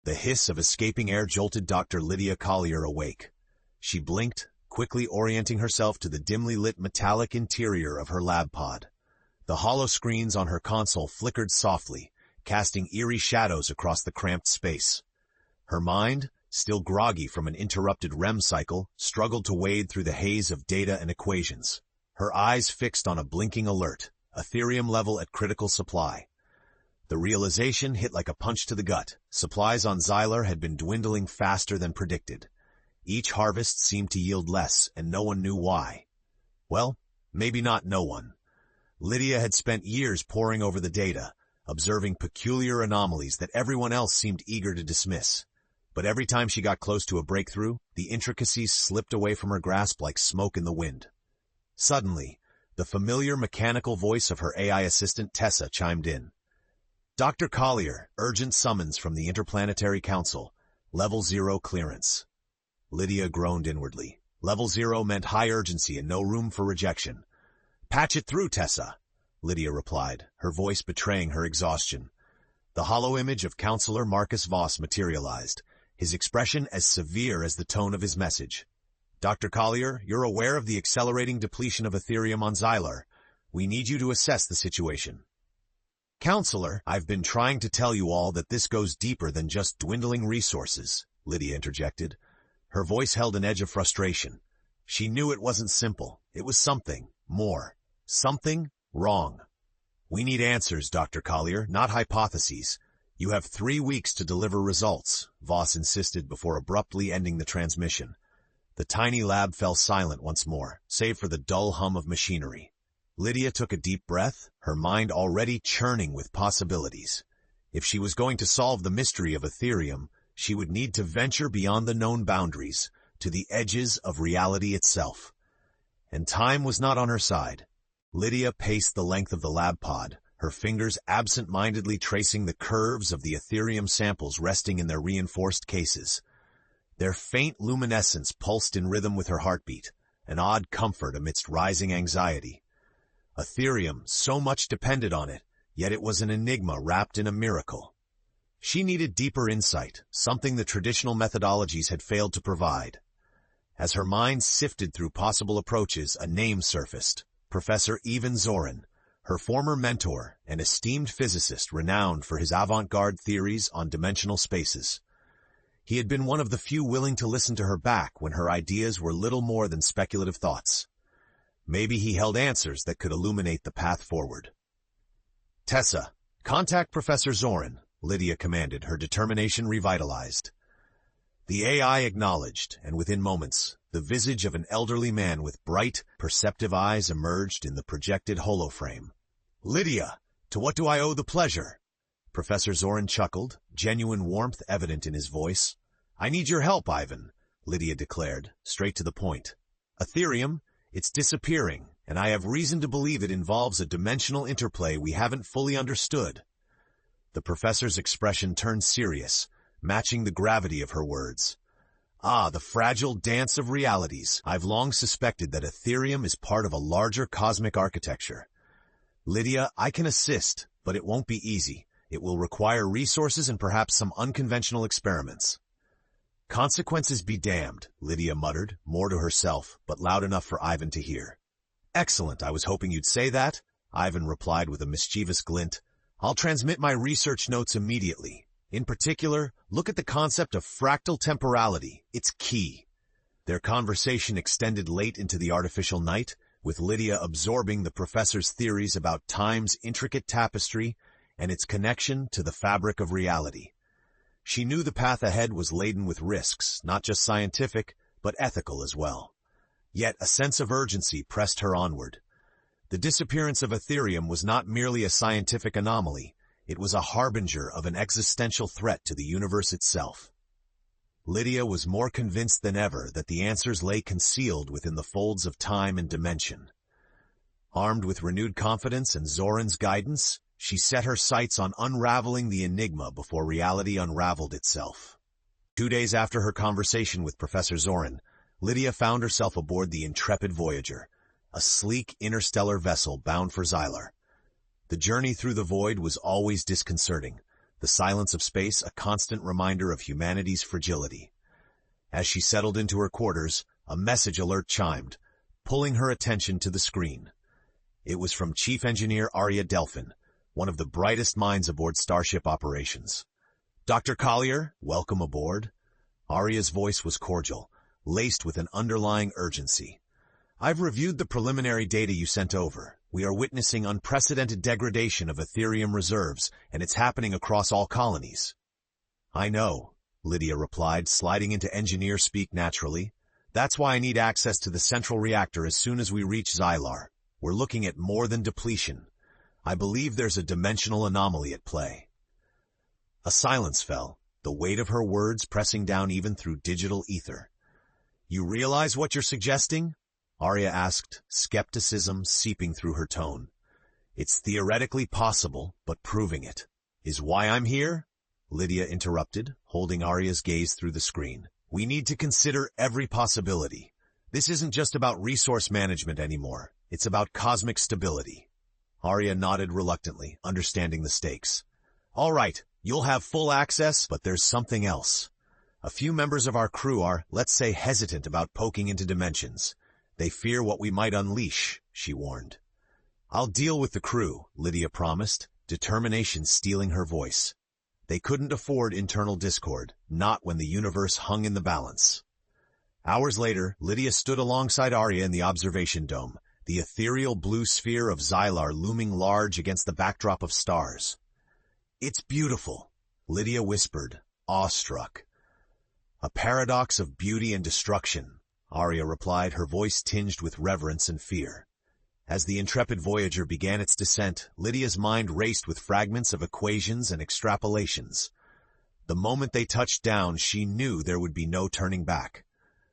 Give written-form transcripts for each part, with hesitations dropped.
The hiss of escaping air jolted Dr. Lydia Collier awake. She blinked, quickly orienting herself to the dimly lit metallic interior of her lab pod. The hollow screens on her console flickered softly, casting eerie shadows across the cramped space. Her mind, still groggy from an interrupted REM cycle, struggled to wade through the haze of data and equations. Her eyes fixed on a blinking alert, Aetherium level at critical supply. The realization hit like a punch to the gut. Supplies on Xylar had been dwindling faster than predicted. Each harvest seemed to yield less, and no one knew why. Well, maybe not no one. Lydia had spent years poring over the data, observing peculiar anomalies that everyone else seemed eager to dismiss. But every time she got close to a breakthrough, the intricacies slipped away from her grasp like smoke in the wind. Suddenly, the familiar mechanical voice of her AI assistant Tessa chimed in. Dr. Collier, urgent summons from the Interplanetary Council. Level 0 clearance. Lydia groaned inwardly. Level 0 meant high urgency and no room for rejection. Patch it through, Tessa, Lydia replied, her voice betraying her exhaustion. The hollow image of Counselor Marcus Voss materialized, his expression as severe as the tone of his message. Dr. Collier, you're aware of the accelerating depletion of Aetherium on Xylar. We need you to assess the situation. Counselor, I've been trying to tell you all that this goes deeper than just dwindling resources, Lydia interjected. Her voice held an edge of frustration. She knew it wasn't simple. It was something more. Something wrong. We need answers, Dr. Collier, not hypotheses. You have 3 weeks to deliver results, Voss insisted before abruptly ending the transmission. The tiny lab fell silent once more, save for the dull hum of machinery. Lydia took a deep breath, her mind already churning with possibilities. If she was going to solve the mystery of Aetherium, she would need to venture beyond the known boundaries, to the edges of reality itself. And time was not on her side. Lydia paced the length of the lab pod, her fingers absent-mindedly tracing the curves of the Aetherium samples resting in their reinforced cases. Their faint luminescence pulsed in rhythm with her heartbeat, an odd comfort amidst rising anxiety. Aetherium, so much depended on it, yet it was an enigma wrapped in a miracle. She needed deeper insight, something the traditional methodologies had failed to provide. As her mind sifted through possible approaches, a name surfaced, Professor Ivan Zoran, her former mentor, an esteemed physicist renowned for his avant-garde theories on dimensional spaces. He had been one of the few willing to listen to her back when her ideas were little more than speculative thoughts. Maybe he held answers that could illuminate the path forward. Tessa, contact Professor Zoran, Lydia commanded, her determination revitalized. The AI acknowledged, and within moments, the visage of an elderly man with bright, perceptive eyes emerged in the projected holoframe. Lydia, to what do I owe the pleasure? Professor Zoran chuckled, genuine warmth evident in his voice. I need your help, Ivan, Lydia declared, straight to the point. Aetherium, it's disappearing, and I have reason to believe it involves a dimensional interplay we haven't fully understood. The professor's expression turned serious, matching the gravity of her words. Ah, the fragile dance of realities. I've long suspected that Aetherium is part of a larger cosmic architecture. Lydia, I can assist, but it won't be easy. It will require resources and perhaps some unconventional experiments. Consequences be damned, Lydia muttered, more to herself, but loud enough for Ivan to hear. Excellent, I was hoping you'd say that, Ivan replied with a mischievous glint. I'll transmit my research notes immediately. In particular, look at the concept of fractal temporality. It's key. Their conversation extended late into the artificial night, with Lydia absorbing the professor's theories about time's intricate tapestry and its connection to the fabric of reality. She knew the path ahead was laden with risks, not just scientific, but ethical as well. Yet a sense of urgency pressed her onward. The disappearance of Aetherium was not merely a scientific anomaly, it was a harbinger of an existential threat to the universe itself. Lydia was more convinced than ever that the answers lay concealed within the folds of time and dimension. Armed with renewed confidence and Zoran's guidance, she set her sights on unraveling the enigma before reality unraveled itself. 2 days after her conversation with Professor Zoran, Lydia found herself aboard the intrepid Voyager, a sleek interstellar vessel bound for Xylar. The journey through the void was always disconcerting, the silence of space a constant reminder of humanity's fragility. As she settled into her quarters, a message alert chimed, pulling her attention to the screen. It was from Chief Engineer Arya Delphin, one of the brightest minds aboard Starship Operations. "Dr. Collier, welcome aboard." Arya's voice was cordial, laced with an underlying urgency. "I've reviewed the preliminary data you sent over. We are witnessing unprecedented degradation of Aetherium reserves, and it's happening across all colonies." "I know," Lydia replied, sliding into engineer speak naturally. "That's why I need access to the central reactor as soon as we reach Xylar. We're looking at more than depletion. I believe there's a dimensional anomaly at play." A silence fell, the weight of her words pressing down even through digital ether. "You realize what you're suggesting?" Arya asked, skepticism seeping through her tone. "It's theoretically possible, but proving it is why I'm here," Lydia interrupted, holding Arya's gaze through the screen. "We need to consider every possibility. This isn't just about resource management anymore. It's about cosmic stability." Arya nodded reluctantly, understanding the stakes. "All right, you'll have full access, but there's something else. A few members of our crew are, let's say, hesitant about poking into dimensions. They fear what we might unleash," she warned. "I'll deal with the crew," Lydia promised, determination stealing her voice. They couldn't afford internal discord, not when the universe hung in the balance. Hours later, Lydia stood alongside Arya in the observation dome, the ethereal blue sphere of Xylar looming large against the backdrop of stars. "It's beautiful," Lydia whispered, awestruck. "A paradox of beauty and destruction," Arya replied, her voice tinged with reverence and fear. As the intrepid Voyager began its descent, Lydia's mind raced with fragments of equations and extrapolations. The moment they touched down, she knew there would be no turning back.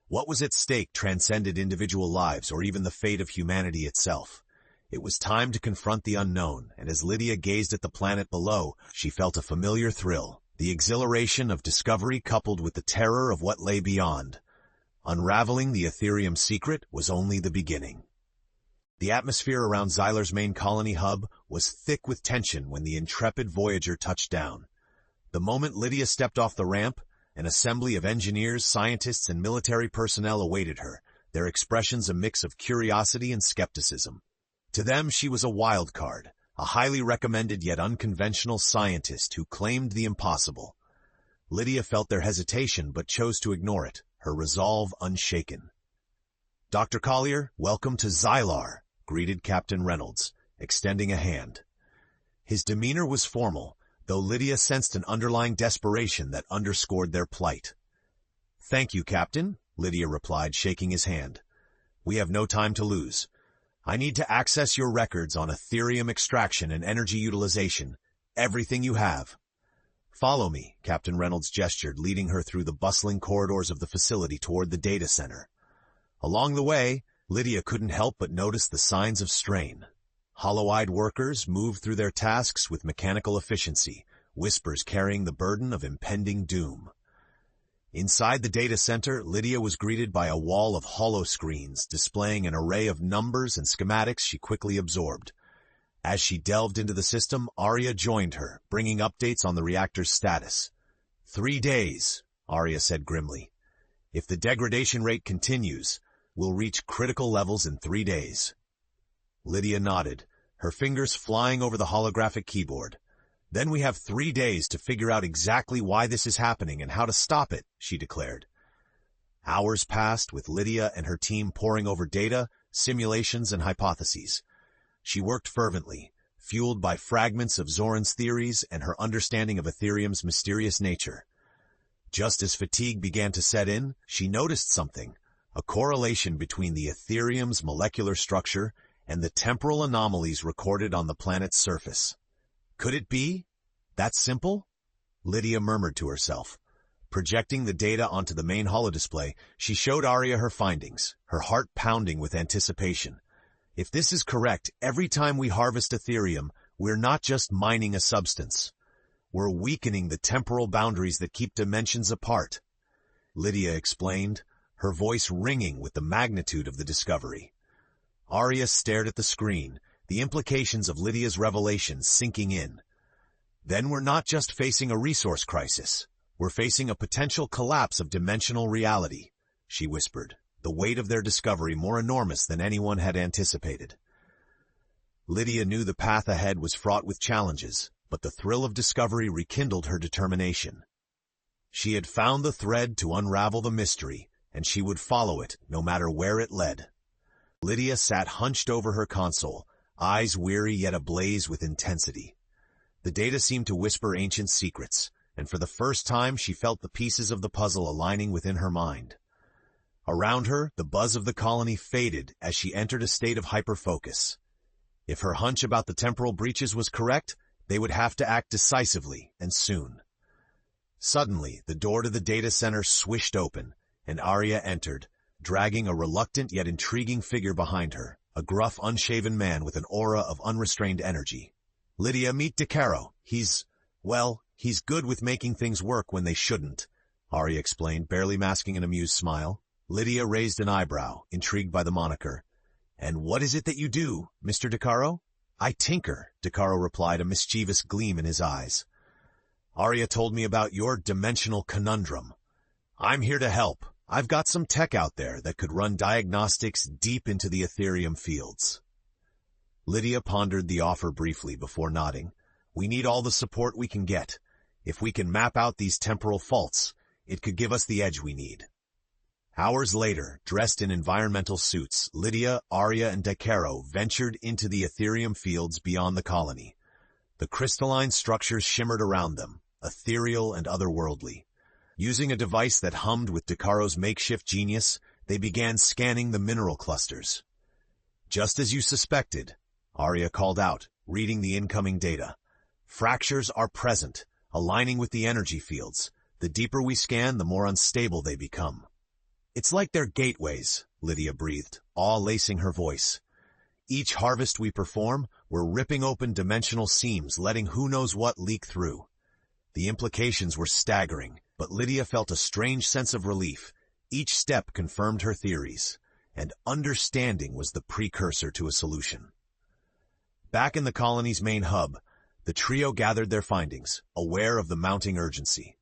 What was at stake transcended individual lives or even the fate of humanity itself. It was time to confront the unknown, and as Lydia gazed at the planet below, she felt a familiar thrill, the exhilaration of discovery coupled with the terror of what lay beyond. Unraveling the Aetherium secret was only the beginning. The atmosphere around Xylar's main colony hub was thick with tension when the intrepid Voyager touched down. The moment Lydia stepped off the ramp, an assembly of engineers, scientists, and military personnel awaited her, their expressions a mix of curiosity and skepticism. To them, she was a wild card, a highly recommended yet unconventional scientist who claimed the impossible. Lydia felt their hesitation but chose to ignore it, her resolve unshaken. "Dr. Collier, welcome to Xylar," greeted Captain Reynolds, extending a hand. His demeanor was formal, though Lydia sensed an underlying desperation that underscored their plight. "Thank you, Captain," Lydia replied, shaking his hand. "We have no time to lose. I need to access your records on Aetherium extraction and energy utilization, everything you have." "Follow me," Captain Reynolds gestured, leading her through the bustling corridors of the facility toward the data center. Along the way, Lydia couldn't help but notice the signs of strain. Hollow-eyed workers moved through their tasks with mechanical efficiency, whispers carrying the burden of impending doom. Inside the data center, Lydia was greeted by a wall of holoscreens displaying an array of numbers and schematics she quickly absorbed. As she delved into the system, Arya joined her, bringing updates on the reactor's status. 3 days, Arya said grimly. "If the degradation rate continues, we'll reach critical levels in 3 days. Lydia nodded, her fingers flying over the holographic keyboard. "Then we have 3 days to figure out exactly why this is happening and how to stop it," she declared. Hours passed with Lydia and her team poring over data, simulations, and hypotheses. She worked fervently, fueled by fragments of Zoran's theories and her understanding of Aetherium's mysterious nature. Just as fatigue began to set in, she noticed something, a correlation between the Aetherium's molecular structure and the temporal anomalies recorded on the planet's surface. Could it be that simple? Lydia murmured to herself. Projecting the data onto the main holodisplay, she showed Arya her findings, her heart pounding with anticipation. If this is correct, every time we harvest Aetherium, we're not just mining a substance. We're weakening the temporal boundaries that keep dimensions apart. Lydia explained, her voice ringing with the magnitude of the discovery. Arya stared at the screen, the implications of Lydia's revelations sinking in. Then we're not just facing a resource crisis. We're facing a potential collapse of dimensional reality, she whispered, the weight of their discovery more enormous than anyone had anticipated. Lydia knew the path ahead was fraught with challenges, but the thrill of discovery rekindled her determination. She had found the thread to unravel the mystery, and she would follow it, no matter where it led. Lydia sat hunched over her console, eyes weary yet ablaze with intensity. The data seemed to whisper ancient secrets, and for the first time she felt the pieces of the puzzle aligning within her mind. Around her, the buzz of the colony faded as she entered a state of hyperfocus. If her hunch about the temporal breaches was correct, they would have to act decisively, and soon. Suddenly, the door to the data center swished open, and Arya entered, dragging a reluctant yet intriguing figure behind her, a gruff, unshaven man with an aura of unrestrained energy. "Lydia, meet DeCaro. He's good with making things work when they shouldn't," Arya explained, barely masking an amused smile. Lydia raised an eyebrow, intrigued by the moniker. "And what is it that you do, Mr. DeCaro?" "I tinker," DeCaro replied, a mischievous gleam in his eyes. "Arya told me about your dimensional conundrum. I'm here to help. I've got some tech out there that could run diagnostics deep into the Ethereum fields." Lydia pondered the offer briefly before nodding. "We need all the support we can get. If we can map out these temporal faults, it could give us the edge we need." Hours later, dressed in environmental suits, Lydia, Arya, and DeCaro ventured into the Ethereum fields beyond the colony. The crystalline structures shimmered around them, ethereal and otherworldly. Using a device that hummed with DeCaro's makeshift genius, they began scanning the mineral clusters. "Just as you suspected," Arya called out, reading the incoming data. "Fractures are present, aligning with the energy fields. The deeper we scan, the more unstable they become." "It's like they're gateways," Lydia breathed, awe lacing her voice. "Each harvest we perform, we're ripping open dimensional seams, letting who knows what leak through." The implications were staggering, but Lydia felt a strange sense of relief. Each step confirmed her theories, and understanding was the precursor to a solution. Back in the colony's main hub, the trio gathered their findings, aware of the mounting urgency.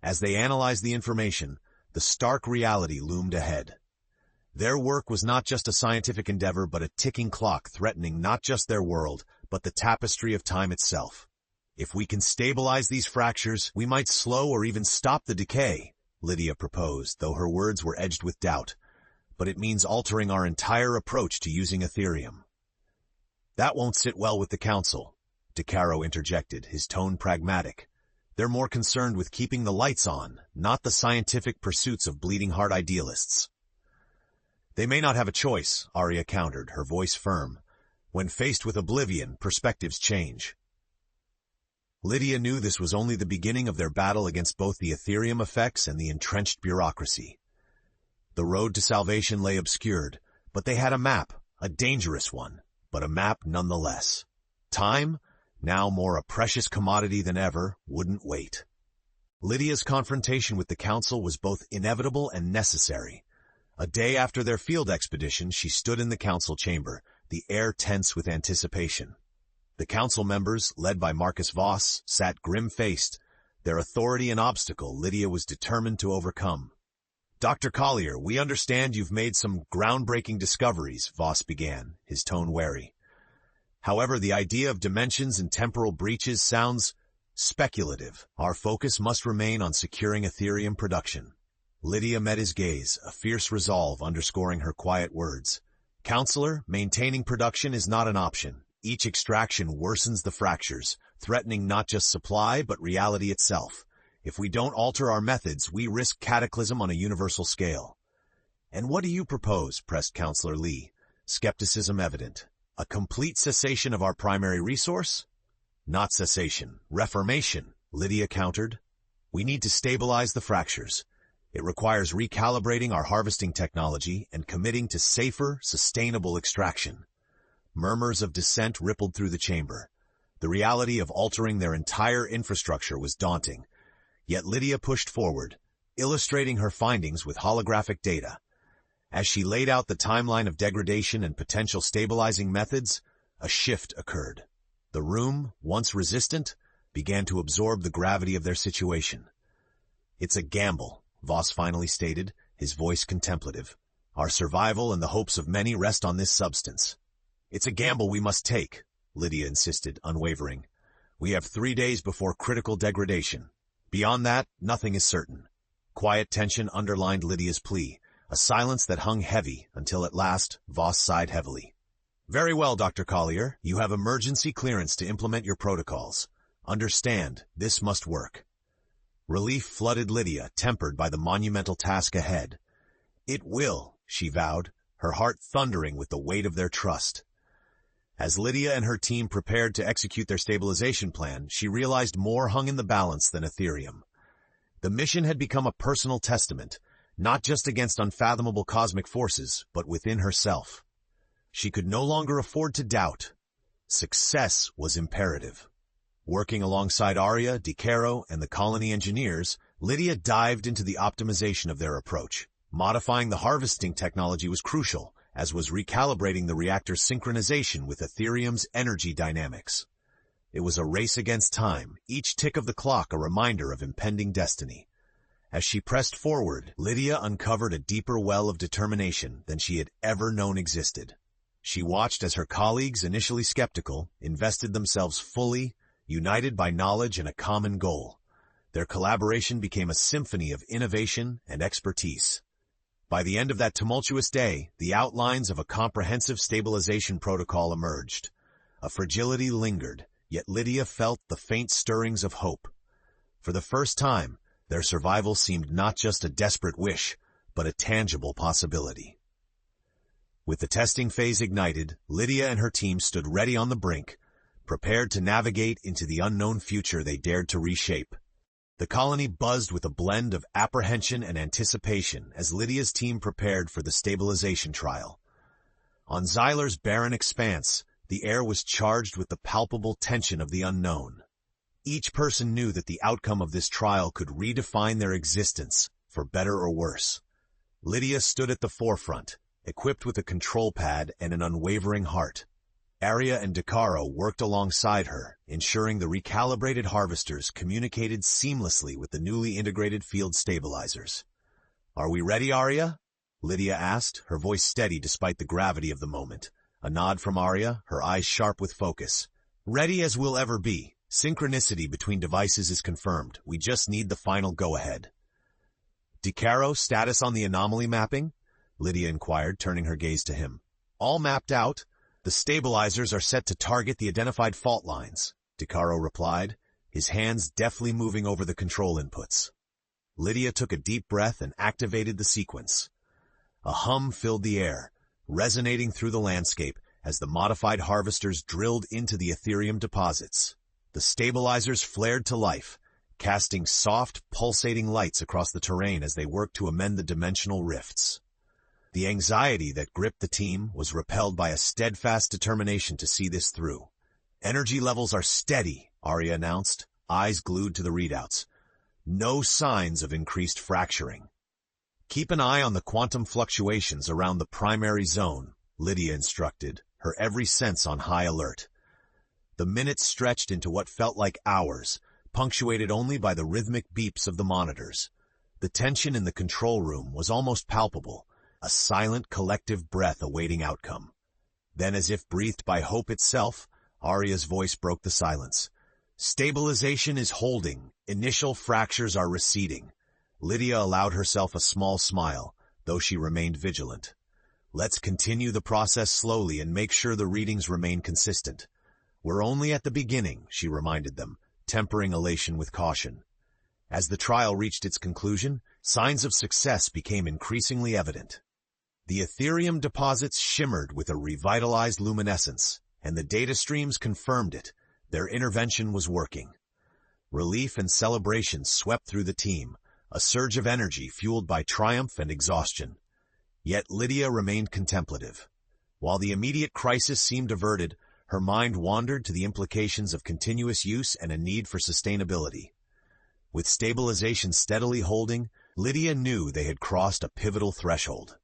As they analyzed the information, the stark reality loomed ahead. Their work was not just a scientific endeavor, but a ticking clock threatening not just their world, but the tapestry of time itself. "If we can stabilize these fractures, we might slow or even stop the decay," Lydia proposed, though her words were edged with doubt. "But it means altering our entire approach to using Ethereum." "That won't sit well with the Council," DeCaro interjected, his tone pragmatic. "They're more concerned with keeping the lights on, not the scientific pursuits of bleeding-heart idealists." "They may not have a choice," Arya countered, her voice firm. "When faced with oblivion, perspectives change." Lydia knew this was only the beginning of their battle against both the Ethereum effects and the entrenched bureaucracy. The road to salvation lay obscured, but they had a map, a dangerous one, but a map nonetheless. Time, now more a precious commodity than ever, wouldn't wait. Lydia's confrontation with the Council was both inevitable and necessary. A day after their field expedition, she stood in the Council chamber, the air tense with anticipation. The Council members, led by Marcus Voss, sat grim-faced, their authority an obstacle Lydia was determined to overcome. "Dr. Collier, we understand you've made some groundbreaking discoveries," Voss began, his tone wary. "However, the idea of dimensions and temporal breaches sounds speculative. Our focus must remain on securing Ethereum production." Lydia met his gaze, a fierce resolve underscoring her quiet words. "Counselor, maintaining production is not an option. Each extraction worsens the fractures, threatening not just supply but reality itself. If we don't alter our methods, we risk cataclysm on a universal scale." "And what do you propose?" pressed Counselor Lee, skepticism evident. "A complete cessation of our primary resource?" "Not cessation, reformation," Lydia countered. "We need to stabilize the fractures. It requires recalibrating our harvesting technology and committing to safer, sustainable extraction." Murmurs of dissent rippled through the chamber. The reality of altering their entire infrastructure was daunting. Yet Lydia pushed forward, illustrating her findings with holographic data. As she laid out the timeline of degradation and potential stabilizing methods, a shift occurred. The room, once resistant, began to absorb the gravity of their situation. "It's a gamble," Voss finally stated, his voice contemplative. "Our survival and the hopes of many rest on this substance." "It's a gamble we must take," Lydia insisted, unwavering. "We have 3 days before critical degradation. Beyond that, nothing is certain." Quiet tension underlined Lydia's plea, a silence that hung heavy until at last Voss sighed heavily. "Very well, Dr. Collier, you have emergency clearance to implement your protocols. Understand, this must work." Relief flooded Lydia, tempered by the monumental task ahead. "It will," she vowed, her heart thundering with the weight of their trust. As Lydia and her team prepared to execute their stabilization plan, she realized more hung in the balance than Aetherium. The mission had become a personal testament, not just against unfathomable cosmic forces, but within herself. She could no longer afford to doubt. Success was imperative. Working alongside Arya, DiCaro, and the colony engineers, Lydia dived into the optimization of their approach. Modifying the harvesting technology was crucial, as was recalibrating the reactor's synchronization with Aetherium's energy dynamics. It was a race against time, each tick of the clock a reminder of impending destiny. As she pressed forward, Lydia uncovered a deeper well of determination than she had ever known existed. She watched as her colleagues, initially skeptical, invested themselves fully, united by knowledge and a common goal. Their collaboration became a symphony of innovation and expertise. By the end of that tumultuous day, the outlines of a comprehensive stabilization protocol emerged. A fragility lingered, yet Lydia felt the faint stirrings of hope. For the first time, their survival seemed not just a desperate wish, but a tangible possibility. With the testing phase ignited, Lydia and her team stood ready on the brink, prepared to navigate into the unknown future they dared to reshape. The colony buzzed with a blend of apprehension and anticipation as Lydia's team prepared for the stabilization trial. On Xylar's barren expanse, the air was charged with the palpable tension of the unknown. Each person knew that the outcome of this trial could redefine their existence, for better or worse. Lydia stood at the forefront, equipped with a control pad and an unwavering heart. Arya and DiCaro worked alongside her, ensuring the recalibrated harvesters communicated seamlessly with the newly integrated field stabilizers. "Are we ready, Arya?" Lydia asked, her voice steady despite the gravity of the moment. A nod from Arya, her eyes sharp with focus. "Ready as we'll ever be. Synchronicity between devices is confirmed. We just need the final go-ahead." "DiCaro, status on the anomaly mapping?" Lydia inquired, turning her gaze to him. "All mapped out. The stabilizers are set to target the identified fault lines," DiCaro replied, his hands deftly moving over the control inputs. Lydia took a deep breath and activated the sequence. A hum filled the air, resonating through the landscape as the modified harvesters drilled into the Aetherium deposits. The stabilizers flared to life, casting soft, pulsating lights across the terrain as they worked to amend the dimensional rifts. The anxiety that gripped the team was repelled by a steadfast determination to see this through. "Energy levels are steady," Arya announced, eyes glued to the readouts. "No signs of increased fracturing." "Keep an eye on the quantum fluctuations around the primary zone," Lydia instructed, her every sense on high alert. The minutes stretched into what felt like hours, punctuated only by the rhythmic beeps of the monitors. The tension in the control room was almost palpable, a silent collective breath awaiting outcome. Then, as if breathed by hope itself, Arya's voice broke the silence. "Stabilization is holding. Initial fractures are receding." Lydia allowed herself a small smile, though she remained vigilant. "Let's continue the process slowly and make sure the readings remain consistent." "We're only at the beginning," she reminded them, tempering elation with caution. As the trial reached its conclusion, signs of success became increasingly evident. The Aetherium deposits shimmered with a revitalized luminescence, and the data streams confirmed it. Their intervention was working. Relief and celebration swept through the team, a surge of energy fueled by triumph and exhaustion. Yet Lydia remained contemplative. While the immediate crisis seemed averted, her mind wandered to the implications of continuous use and a need for sustainability. With stabilization steadily holding, Lydia knew they had crossed a pivotal threshold.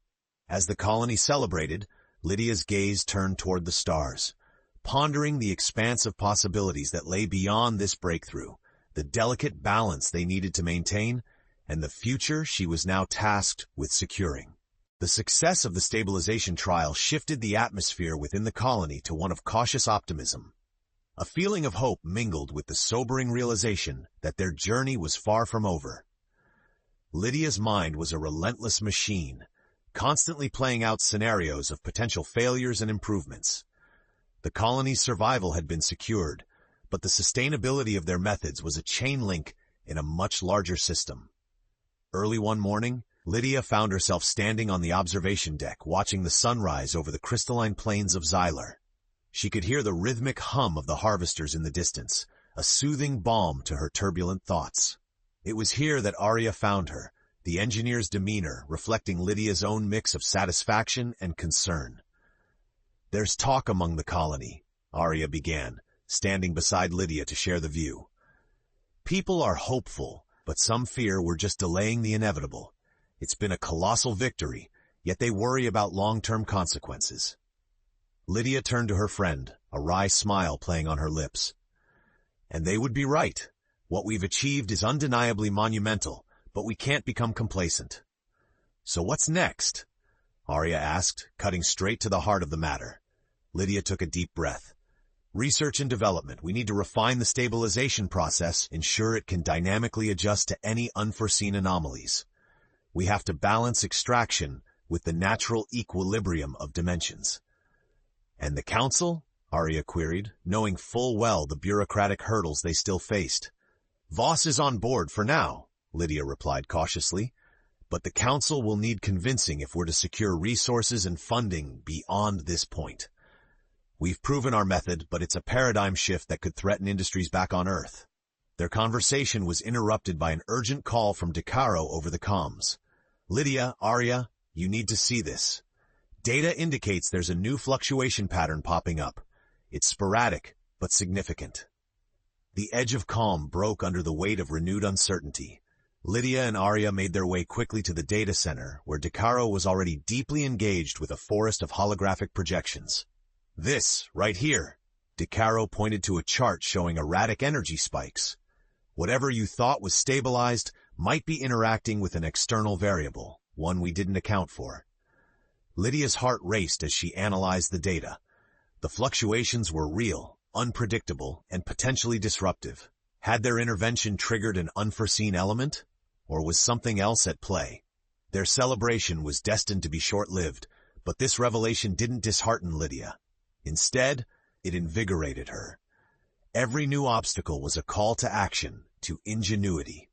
As the colony celebrated, Lydia's gaze turned toward the stars. pondering the expanse of possibilities that lay beyond this breakthrough, the delicate balance they needed to maintain, and the future she was now tasked with securing. The success of the stabilization trial shifted the atmosphere within the colony to one of cautious optimism. A feeling of hope mingled with the sobering realization that their journey was far from over. Lydia's mind was a relentless machine, constantly playing out scenarios of potential failures and improvements. The colony's survival had been secured, but the sustainability of their methods was a chain link in a much larger system. Early one morning, Lydia found herself standing on the observation deck, watching the sunrise over the crystalline plains of Xylar. She could hear the rhythmic hum of the harvesters in the distance, a soothing balm to her turbulent thoughts. It was here that Arya found her, the engineer's demeanor reflecting Lydia's own mix of satisfaction and concern. "There's talk among the colony," Arya began, standing beside Lydia to share the view. "People are hopeful, but some fear we're just delaying the inevitable. It's been a colossal victory, yet they worry about long-term consequences." Lydia turned to her friend, a wry smile playing on her lips. "And they would be right. What we've achieved is undeniably monumental, but we can't become complacent." "So what's next?" Arya asked, cutting straight to the heart of the matter. Lydia took a deep breath. "Research and development. We need to refine the stabilization process, ensure it can dynamically adjust to any unforeseen anomalies. We have to balance extraction with the natural equilibrium of dimensions." "And the council?" Arya queried, knowing full well the bureaucratic hurdles they still faced. "Voss is on board for now," Lydia replied cautiously, "but the council will need convincing if we're to secure resources and funding beyond this point. We've proven our method, but it's a paradigm shift that could threaten industries back on Earth." Their conversation was interrupted by an urgent call from Decaro over the comms. "Lydia, Arya, you need to see this. Data indicates there's a new fluctuation pattern popping up. It's sporadic, but significant." The edge of calm broke under the weight of renewed uncertainty. Lydia and Arya made their way quickly to the data center, where Decaro was already deeply engaged with a forest of holographic projections. "This, right here." Decaro pointed to a chart showing erratic energy spikes. "Whatever you thought was stabilized might be interacting with an external variable, one we didn't account for." Lydia's heart raced as she analyzed the data. The fluctuations were real, unpredictable, and potentially disruptive. Had their intervention triggered an unforeseen element? Or was something else at play? Their celebration was destined to be short-lived, but this revelation didn't dishearten Lydia. Instead, it invigorated her. Every new obstacle was a call to action, to ingenuity.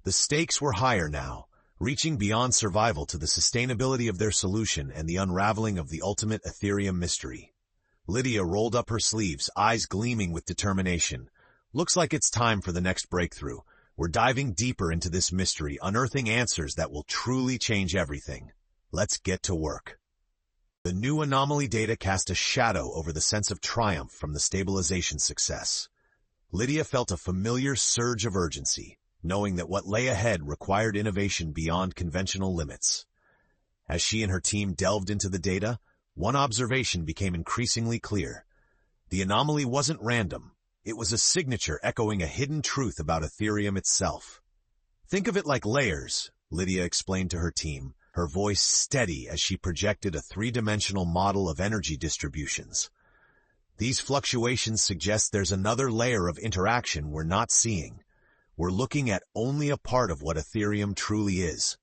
The stakes were higher now, reaching beyond survival to the sustainability of their solution and the unraveling of the ultimate Ethereum mystery. Lydia rolled up her sleeves, eyes gleaming with determination. "Looks like it's time for the next breakthrough. We're diving deeper into this mystery, unearthing answers that will truly change everything. Let's get to work." The new anomaly data cast a shadow over the sense of triumph from the stabilization success. Lydia felt a familiar surge of urgency, knowing that what lay ahead required innovation beyond conventional limits. As she and her team delved into the data, one observation became increasingly clear. The anomaly wasn't random. It was a signature echoing a hidden truth about Ethereum itself. "Think of it like layers," Lydia explained to her team, her voice steady as she projected a three-dimensional model of energy distributions. "These fluctuations suggest there's another layer of interaction we're not seeing. We're looking at only a part of what Ethereum truly is."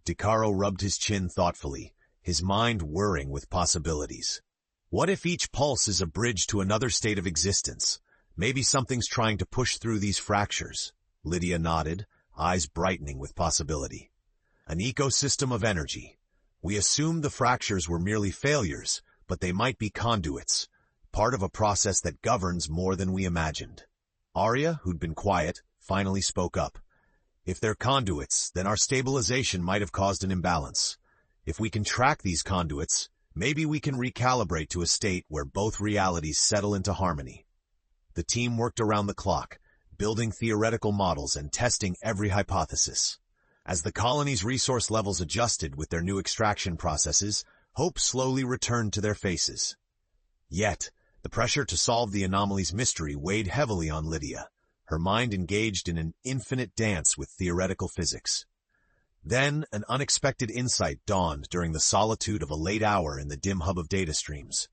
Decaro rubbed his chin thoughtfully, his mind whirring with possibilities. "What if each pulse is a bridge to another state of existence? Maybe something's trying to push through these fractures." Lydia nodded, eyes brightening with possibility. "An ecosystem of energy. We assumed the fractures were merely failures, but they might be conduits, part of a process that governs more than we imagined." Arya, who'd been quiet, finally spoke up. "If they're conduits, then our stabilization might have caused an imbalance. If we can track these conduits, maybe we can recalibrate to a state where both realities settle into harmony." The team worked around the clock, building theoretical models and testing every hypothesis. As the colony's resource levels adjusted with their new extraction processes, hope slowly returned to their faces. Yet, The pressure to solve the anomaly's mystery weighed heavily on Lydia, her mind engaged in an infinite dance with theoretical physics. Then, an unexpected insight dawned during the solitude of a late hour in the dim hub of data streams.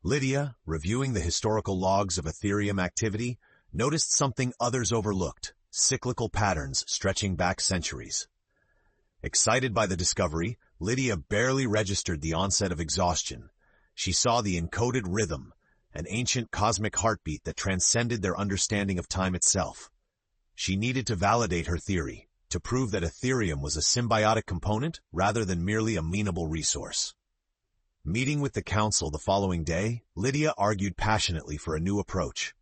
Lydia, reviewing the historical logs of Ethereum activity, noticed something others overlooked: cyclical patterns stretching back centuries. Excited by the discovery, Lydia barely registered the onset of exhaustion. She saw the encoded rhythm, an ancient cosmic heartbeat that transcended their understanding of time itself. She needed to validate her theory, to prove that Ethereum was a symbiotic component rather than merely a amenable resource. Meeting with the council the following day, Lydia argued passionately for a new approach.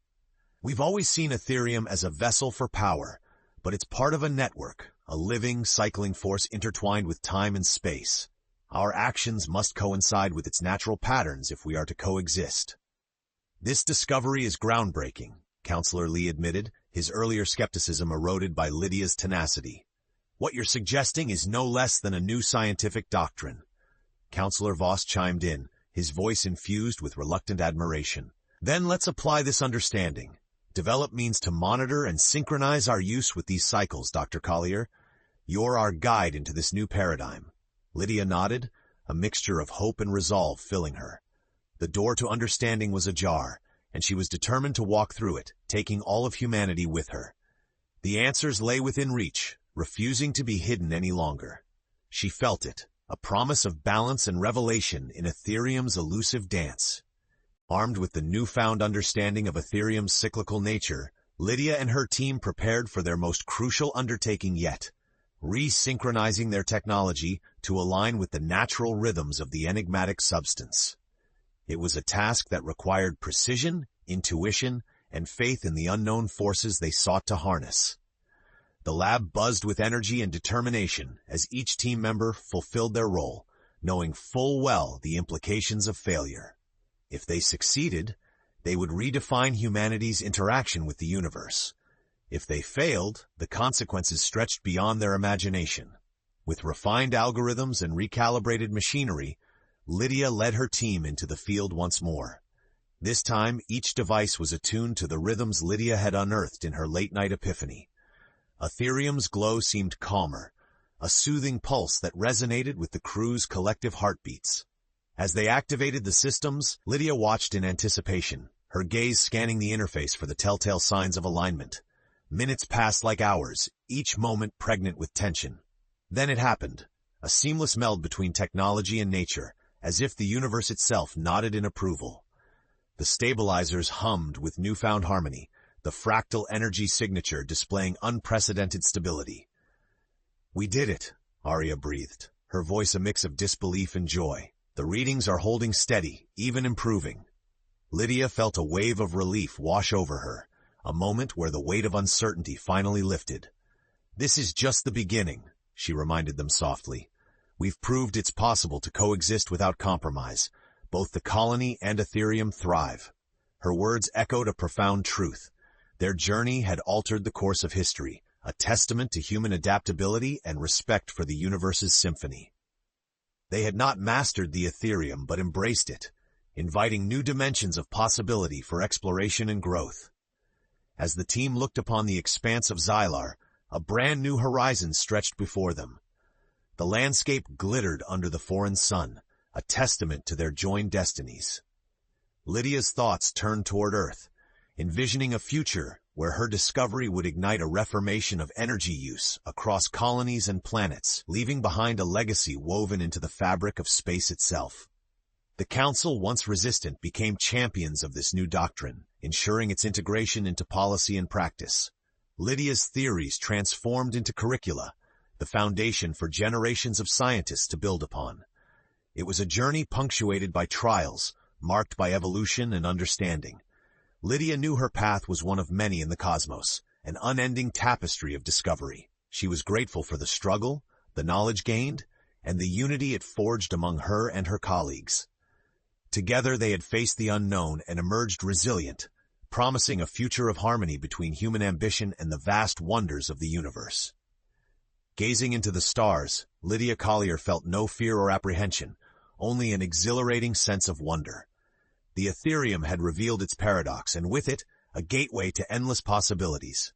We've always seen Ethereum as a vessel for power, but it's part of a network, a living, cycling force intertwined with time and space. Our actions must coincide with its natural patterns if we are to coexist. This discovery is groundbreaking, Counselor Lee admitted, his earlier skepticism eroded by Lydia's tenacity. What you're suggesting is no less than a new scientific doctrine. Counselor Voss chimed in, his voice infused with reluctant admiration. Then let's apply this understanding. Develop means to monitor and synchronize our use with these cycles, Dr. Collier. You're our guide into this new paradigm. Lydia nodded, a mixture of hope and resolve filling her. The door to understanding was ajar, and she was determined to walk through it, taking all of humanity with her. The answers lay within reach, refusing to be hidden any longer. She felt it, a promise of balance and revelation in Ethereum's elusive dance. Armed with the newfound understanding of Ethereum's cyclical nature, Lydia and her team prepared for their most crucial undertaking yet, resynchronizing their technology to align with the natural rhythms of the enigmatic substance. It was a task that required precision, intuition, and faith in the unknown forces they sought to harness. The lab buzzed with energy and determination as each team member fulfilled their role, knowing full well the implications of failure. If they succeeded, they would redefine humanity's interaction with the universe. If they failed, the consequences stretched beyond their imagination. With refined algorithms and recalibrated machinery, Lydia led her team into the field once more. This time, each device was attuned to the rhythms Lydia had unearthed in her late-night epiphany. Ethereum's glow seemed calmer, a soothing pulse that resonated with the crew's collective heartbeats. As they activated the systems, Lydia watched in anticipation, her gaze scanning the interface for the telltale signs of alignment. Minutes passed like hours, each moment pregnant with tension. Then it happened, a seamless meld between technology and nature, as if the universe itself nodded in approval. The stabilizers hummed with newfound harmony, the fractal energy signature displaying unprecedented stability. "We did it," Arya breathed, her voice a mix of disbelief and joy. "The readings are holding steady, even improving." Lydia felt a wave of relief wash over her, a moment where the weight of uncertainty finally lifted. "This is just the beginning," she reminded them softly. "We've proved it's possible to coexist without compromise. Both the colony and Ethereum thrive." Her words echoed a profound truth. Their journey had altered the course of history, a testament to human adaptability and respect for the universe's symphony. They had not mastered the Ethereum but embraced it, inviting new dimensions of possibility for exploration and growth. As the team looked upon the expanse of Xylar, a brand new horizon stretched before them. The landscape glittered under the foreign sun, a testament to their joined destinies. Lydia's thoughts turned toward Earth, envisioning a future where her discovery would ignite a reformation of energy use across colonies and planets, leaving behind a legacy woven into the fabric of space itself. The Council, once resistant, became champions of this new doctrine, ensuring its integration into policy and practice. Lydia's theories transformed into curricula, the foundation for generations of scientists to build upon. It was a journey punctuated by trials, marked by evolution and understanding. Lydia knew her path was one of many in the cosmos, an unending tapestry of discovery. She was grateful for the struggle, the knowledge gained, and the unity it forged among her and her colleagues. Together they had faced the unknown and emerged resilient, promising a future of harmony between human ambition and the vast wonders of the universe. Gazing into the stars, Lydia Collier felt no fear or apprehension, only an exhilarating sense of wonder. The Ethereum had revealed its paradox, and with it, a gateway to endless possibilities.